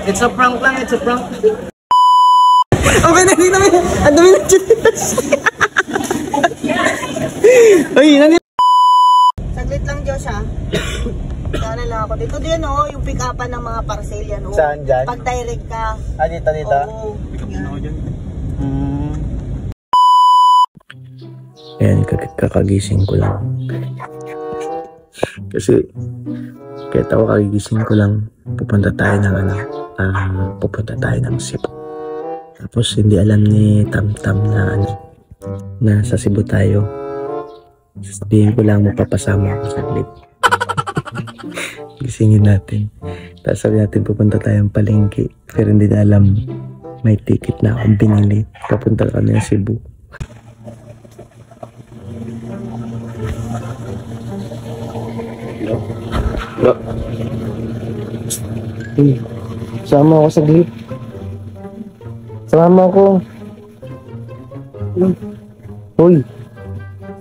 It's a prank lang, it's a prank. Okay na, dito namin. Ang dami ng chinelas. Uy, saglit lang, Diyos, ha? Sana lang ako. Dito din, oh, yung pick-upan ng mga parcel yan, oh. Saan dyan? Pag direct ka. Ah, dito? Oo. Pick up na ako dyan. Ayan, kakagising ko lang. Kasi, kahit ako kagigising ko lang, pupunta tayo ng Cebu. Tapos, hindi alam ni Tamtam na nasa Cebu tayo. Sabihin ko lang, mapapasama ako saglit. Gisingin natin. Tapos sabi natin, pupunta tayong palengke. Pero hindi na alam, may ticket na akong binili. Papunta kami ng Cebu. Hello? Sama ako saglit. Sama ako. Uy.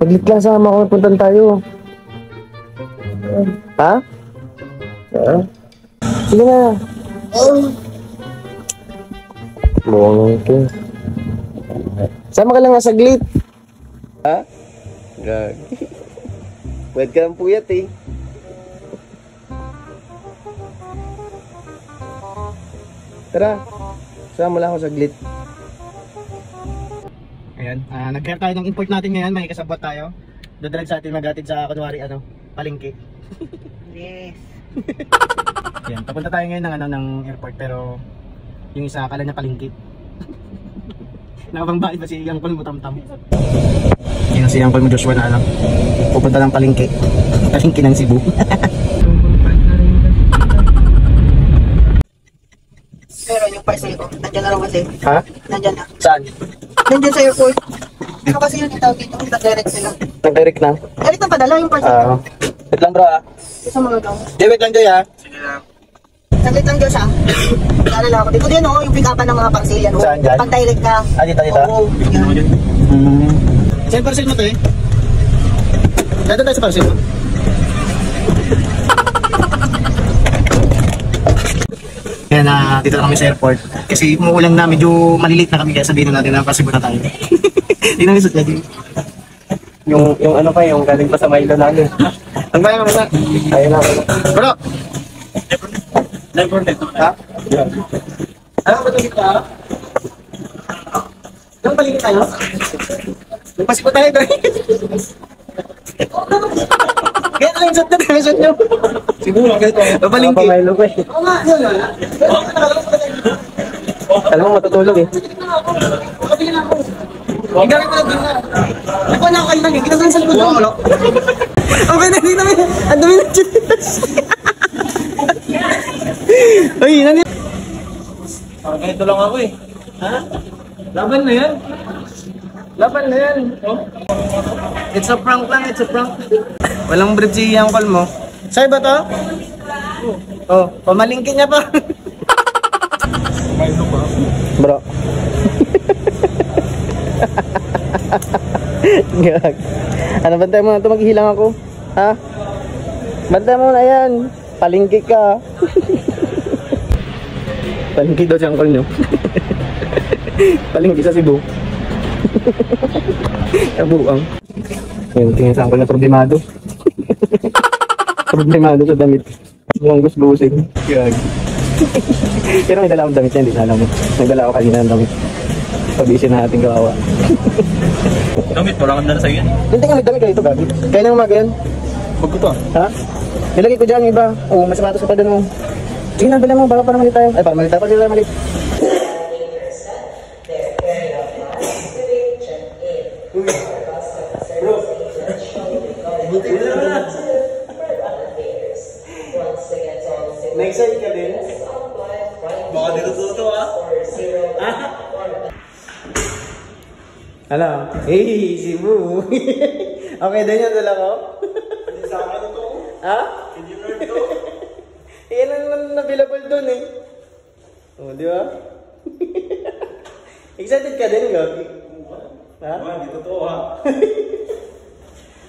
Saglit lang, sama ako. Puntan tayo. Ha? Sige na. Buwang ito. Sama ka lang nga saglit. Ha? Gag. Pwede ka ng puyat eh. Tara. Sama lang ako saglit. Ayan, nag-care tayo ng import natin ngayon, may kasabot tayo. Dadalag sa atin magatid sa kunwari palengke. Yes. Yan, papunta tayo ngayon ng airport pero yung isa akala niya palengke. Nakabang bakit ba si Uncle mo Tamtam? Yan si Uncle mo Joshua na pupunta ng palengke. Palengke ng Cebu. Pero yung parcel ko, nandiyan na raw kasi. Ha? Nandiyan na. Saan? Nandiyan sa airport. Ano kasi yun yung tawag dito? Nag-direct sila. Nag-direct na? Direct na padala yung parcel. Wait lang bro Isa mga daw. Wait lang Joy ha? Sige lang. Saglit lang Diyos, ha? Sana lang ako. Dito din, oh, yung pick-upan ng mga parcel yan, oh. Saan dyan? Pag direct ka. Ah, dito? Oo. Pick up na ako dyan. Saan parcel mo to eh? Dito tayo sa parcel mo. Kaya dito na kami sa airport. Kasi umuulan na, medyo maliliit na kami kaya sabihin natin na pasibo na tayo. Hindi na isot na din. Yung ano pa, yung galing pa sa Milo namin. Ang bayan naman na. Ayun na. Bro! Live content. Ha? Ano ba ito kita? Anong paligid tayo? Yung pasibo tayo doon. Kaya na yung shot na tayo, shot nyo. Siguro, ganito. Papalingki. Pa Milo pa eh. Oo nga, yun nga. Alam mo matutulog eh. Kapilin ako. Igawin ko lang din na. Ako na kayo lang eh. Ginagawa sa likod mo. Okay na, hindi namin. Ang dami ng chinelas. Uy, nani. Ganito lang ako eh. Ha? Laban na yan. Laban na yan. Oh? It's a prank lang, it's a prank. Walang brief si Uncle mo. Sa'yo ba to? Oh, pamalingkin niya pa. Milo pa. Bro. Gag. Ano, bantay mo na ito, maghihilang ako. Ha? Bantay mo na yan. Palingki ka. Palingki daw si Uncle nyo. Palingki sa Cebu. Kabuang. Yung tingin sa Uncle na problemado. Problemado sa damit. Yung gusgusin. Gag. Pero may dala akong damit yan, hindi na alam mo. Nagdala ako kanina ng damit. Pabisin na ating kawawa. Damit, wala kang dala sa'yo yan. Hindi ka may damit kayo ito, Gabi. Kaya nang umaga yan. Wag ko to ah. Ha? Nilagay ko dyan yung iba. Oo, may sapatos pa doon mo. Sige na, bala mo. Baka para malit tayo. Ay, para malit tayo. Para sila malit. Na-excite ka din? Baka dito ah. Ano? Hey, Cebu. Okay, doon yung dala ko. Hindi sa akin ito. Ha? Hindi mo ito. Yan ang available doon eh. Oh, di ba? Excited ka din, Gabi? Ha? Hindi totoo ha.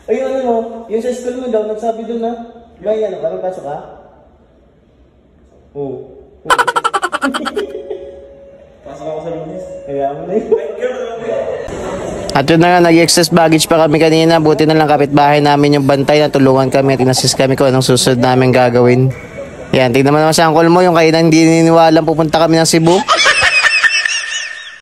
Ay, yung ano mo, yung sa school mo daw, nagsabi doon na, may ano ka, magpasok ka? Oo. Pasok ako sa lunes. Kaya mo na yun. At yun na nga, nag-excess baggage pa kami kanina. Buti na lang kapitbahay namin yung bantay na tulungan kami at inassist kami kung anong susunod namin gagawin. Yan, tignan mo naman sa angkol mo, yung kainan hindi niniwalang pupunta kami ng Cebu.